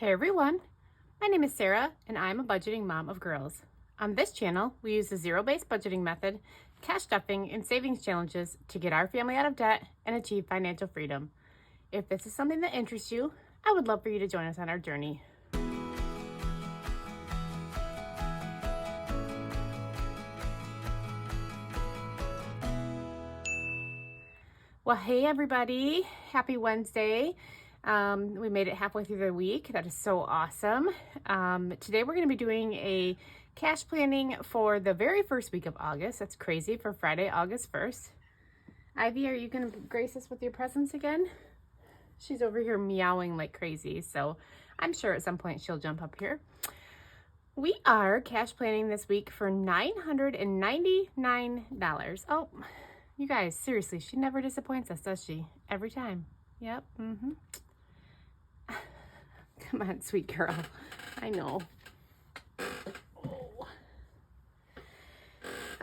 Hey everyone, my name is Sarah and I'm a budgeting mom of girls. On this channel, we use the zero-based budgeting method, cash stuffing, and savings challenges to get our family out of debt and achieve financial freedom. If this is something that interests you, I would love for you to join us on our journey. Well, hey everybody, happy Wednesday. We made it halfway through the week. That is so awesome. Today we're going to be doing a cash planning for the very first week of August. That's crazy for Friday, August 1st. Ivy, are you going to grace us with your presents again? She's over here meowing like crazy, so I'm sure at some point she'll jump up here. We are cash planning this week for $999. Oh, you guys, seriously, she never disappoints us, does she? Every time. Yep. Come on, sweet girl. I know. Oh.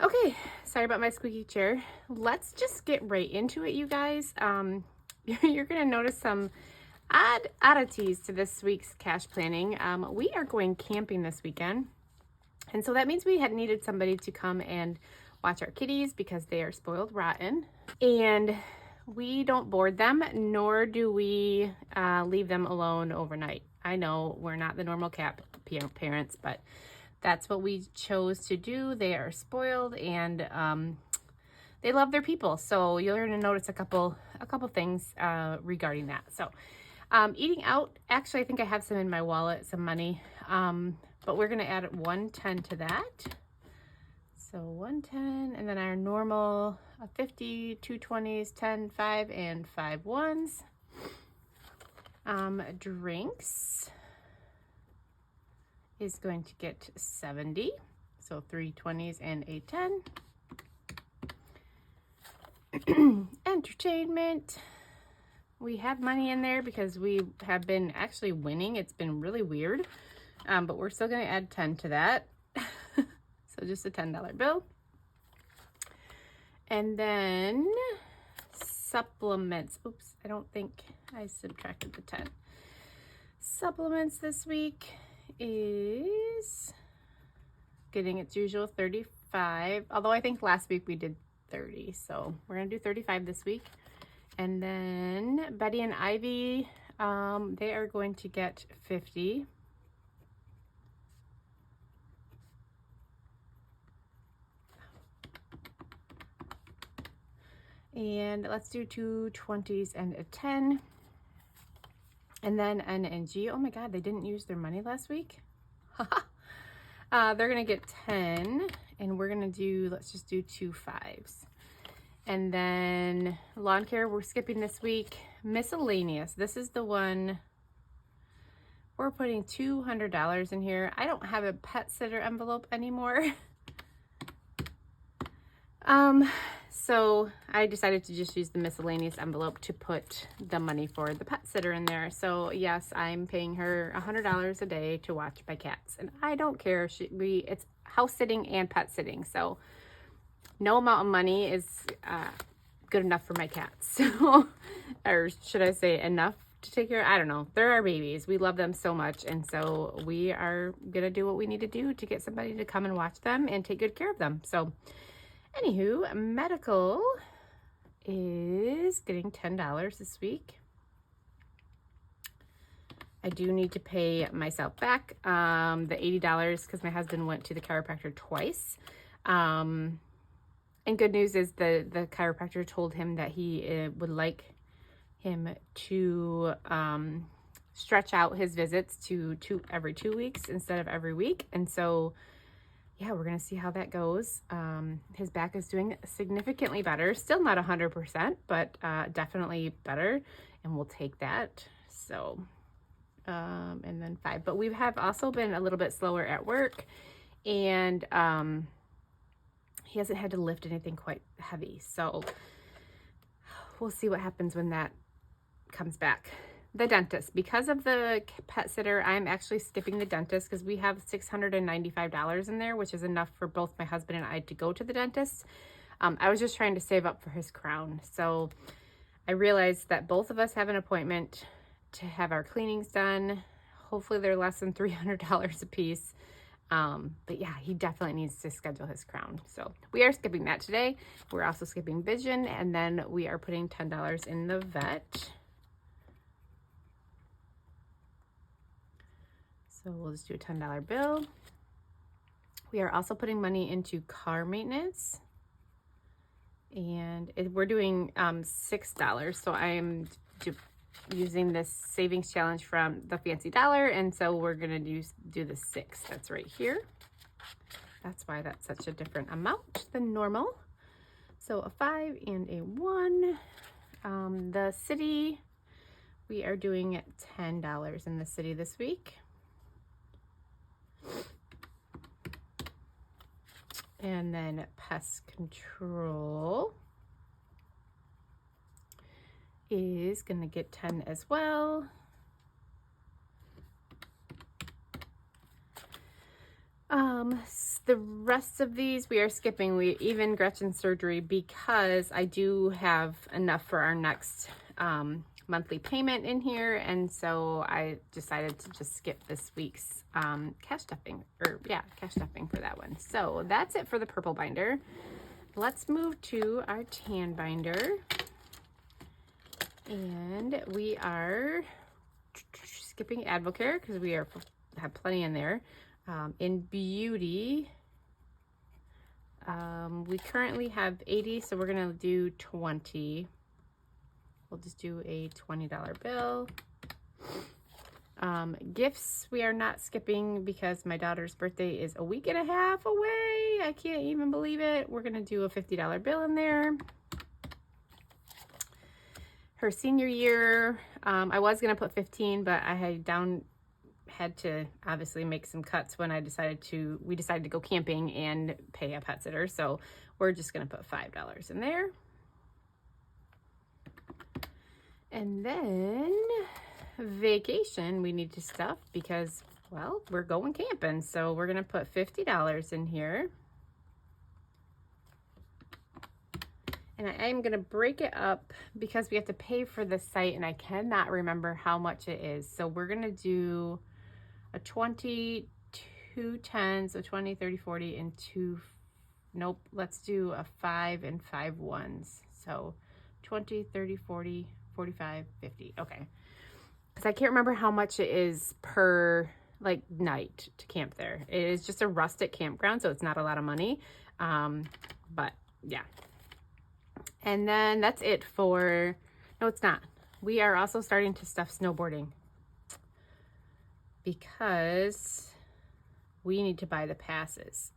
Okay, sorry about my squeaky chair. Let's just get right into it, you guys. You're going to notice some oddities to this week's cash planning. We are going camping this weekend, and so that means we had needed somebody to come and watch our kitties because they are spoiled rotten, and we don't board them, nor do we leave them alone overnight. I know we're not the normal cat parents, but that's what we chose to do. They are spoiled, and they love their people. So you're going to notice a couple things regarding that. So eating out, actually, I think I have some in my wallet, some money, but we're going to add $110 to that. So $110, and then our normal 50, 2 20s, 10, 5, and 5 1s. Drinks is going to get 70, so 3 20s and a 10. Entertainment, we have money in there because we have been actually winning. It's been really weird, but we're still going to add 10 to that. So just a $10 bill. And then supplements. Oops, I don't think I subtracted the 10. Supplements this week is getting its usual 35. Although I think last week we did 30. So we're going to do 35 this week. And then Betty and Ivy, they are going to get 50. And let's do 2 20s and a 10. And then N and G. Oh my God, they didn't use their money last week. They're going to get 10. And we're going to do, let's just do 2 5s. And then lawn care, we're skipping this week. Miscellaneous. This is the one we're putting $200 in here. I don't have a pet sitter envelope anymore. So I decided to just use the miscellaneous envelope to put the money for the pet sitter in there. So yes, I'm paying her $100 a day to watch my cats, and I don't care. It's house sitting and pet sitting, so no amount of money is good enough for my cats. So, or should I say enough to take care of? I don't know. They're our babies. We love them so much, and so we are gonna do what we need to do to get somebody to come and watch them and take good care of them. So anywho, medical is getting $10 this week. I do need to pay myself back the $80 because my husband went to the chiropractor twice. And good news is the chiropractor told him that he would like him to stretch out his visits to every 2 weeks instead of every week. And so yeah, we're going to see how that goes. His back is doing significantly better. Still not 100%, but definitely better. And we'll take that. So, and then 5. But we have also been a little bit slower at work. And he hasn't had to lift anything quite heavy. So we'll see what happens when that comes back. The dentist, because of the pet sitter, I'm actually skipping the dentist because we have $695 in there, which is enough for both my husband and I to go to the dentist. I was just trying to save up for his crown. So I realized that both of us have an appointment to have our cleanings done. Hopefully they're less than $300 a piece. But yeah, he definitely needs to schedule his crown. So we are skipping that today. We're also skipping vision, and then we are putting $10 in the vet. So we'll just do a $10 bill. We are also putting money into car maintenance, and we're doing $6. So I am using this savings challenge from the Fancy Dollar, and so we're gonna do the 6 that's right here. That's why that's such a different amount than normal. So a 5 and a 1. The city, we are doing $10 in the city this week. And then pest control is gonna get 10 as well. The rest of these we are skipping. Even Gretchen's surgery, because I do have enough for our next monthly payment in here, and so I decided to just skip this week's cash stuffing, cash stuffing for that one. So that's it for the purple binder. Let's move to our tan binder, and we are skipping Advocare because we have plenty in there. In beauty, we currently have 80, so we're gonna do 20. We'll just do a $20 bill. Gifts, we are not skipping because my daughter's birthday is a week and a half away. I can't even believe it. We're gonna do a $50 bill in there. Her senior year, I was gonna put 15, but I had to obviously make some cuts when we decided to go camping and pay a pet sitter. So we're just gonna put $5 in there. And then vacation, we need to stuff because, well, we're going camping. So we're gonna put $50 in here. And I am gonna break it up because we have to pay for the site and I cannot remember how much it is. So we're gonna do a 20, 2 10s, so 20, 30, 40, and 2, nope, let's do a 5 and 5 1s. So 20, 30, 40, 45, 50, okay. Because I can't remember how much it is per night to camp there. It is just a rustic campground, so it's not a lot of money, but yeah. And then that's it for, no it's not. We are also starting to stuff snowboarding, because we need to buy the passes.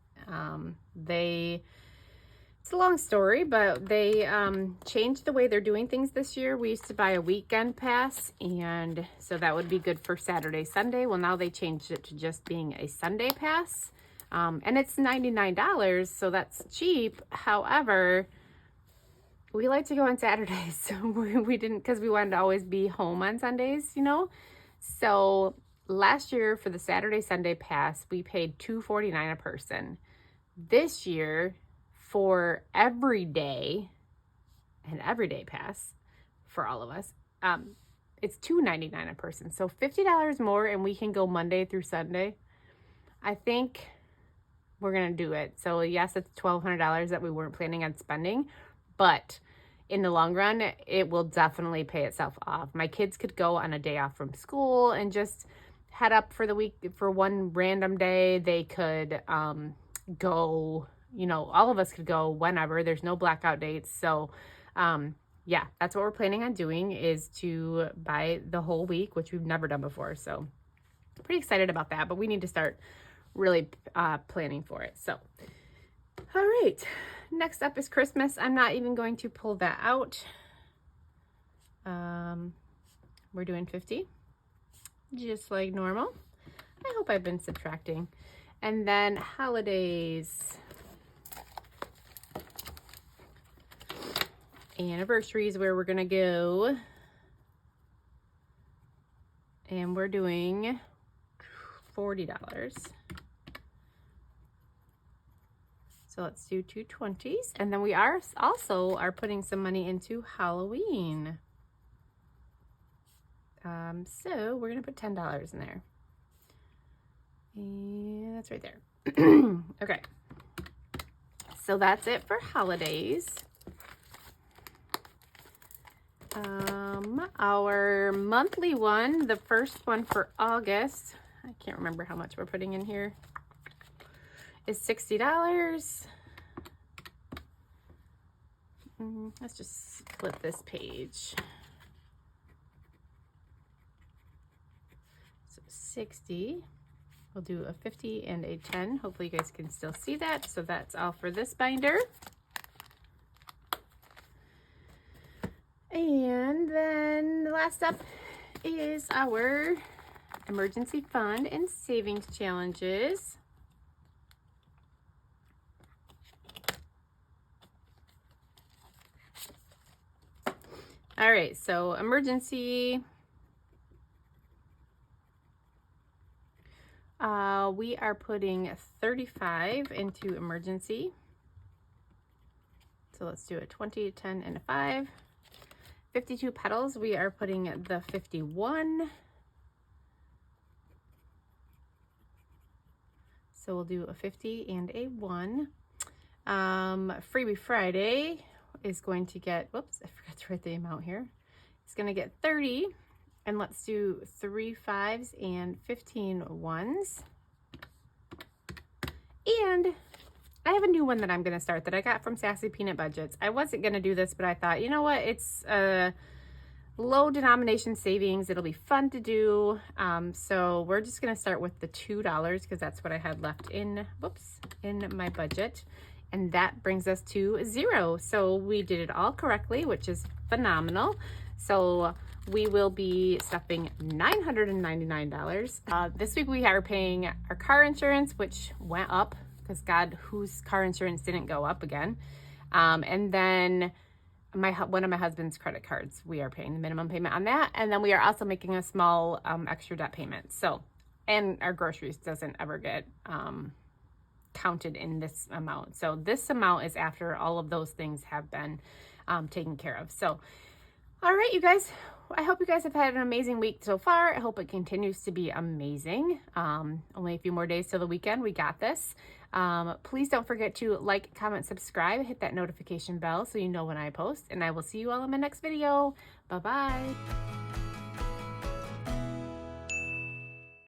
It's a long story, but they changed the way they're doing things this year. We used to buy a weekend pass, and so that would be good for Saturday, Sunday. Well, now they changed it to just being a Sunday pass, and it's $99, so that's cheap. However, we like to go on Saturdays, so we didn't, because we wanted to always be home on Sundays, you know? So last year for the Saturday, Sunday pass, we paid $249 a person. This year, for every day, an everyday pass for all of us, it's $299 a person. So $50 more, and we can go Monday through Sunday. I think we're gonna do it. So yes, it's $1,200 that we weren't planning on spending, but in the long run, it will definitely pay itself off. My kids could go on a day off from school and just head up for the week for one random day. They could go, you know, all of us could go whenever. There's no blackout dates. So yeah, that's what we're planning on doing, is to buy the whole week, which we've never done before. So pretty excited about that, but we need to start really planning for it. So all right, next up is Christmas. I'm not even going to pull that out. We're doing 50, just like normal. I hope I've been subtracting. And then holidays. Anniversaries, where we're gonna go. And we're doing $40. So let's do 2 20s. And then we are putting some money into Halloween. So we're gonna put $10 in there. And that's right there. Okay. So that's it for holidays. Our monthly one, the first one for August, I can't remember how much we're putting in here, is $60. Let's just flip this page. So 60. We'll do a 50 and a 10. Hopefully you guys can still see that. So that's all for this binder. And then the last up is our emergency fund and savings challenges. All right, so emergency. We are putting 35 into emergency. So let's do a 20, 10, and a 5. 52 petals, we are putting the 51. So we'll do a 50 and a 1. Freebie Friday is going to get, whoops, I forgot to write the amount here. It's going to get 30. And let's do 3 5s and 15 1s. And I have a new one that I'm going to start that I got from Sassy Peanut Budgets. I wasn't going to do this, but I thought, you know what? It's low denomination savings. It'll be fun to do. So we're just going to start with the $2 because that's what I had left in, whoops, in my budget. And that brings us to 0. So we did it all correctly, which is phenomenal. So we will be stuffing $999. This week we are paying our car insurance, which went up because God, whose car insurance didn't go up again? And then one of my husband's credit cards, we are paying the minimum payment on that. And then we are also making a small extra debt payment. So, and our groceries doesn't ever get counted in this amount. So this amount is after all of those things have been taken care of. So, all right, you guys, I hope you guys have had an amazing week so far. I hope it continues to be amazing. Only a few more days till the weekend. We got this. Please don't forget to like, comment, subscribe, hit that notification bell so you know when I post. And I will see you all in my next video. Bye-bye.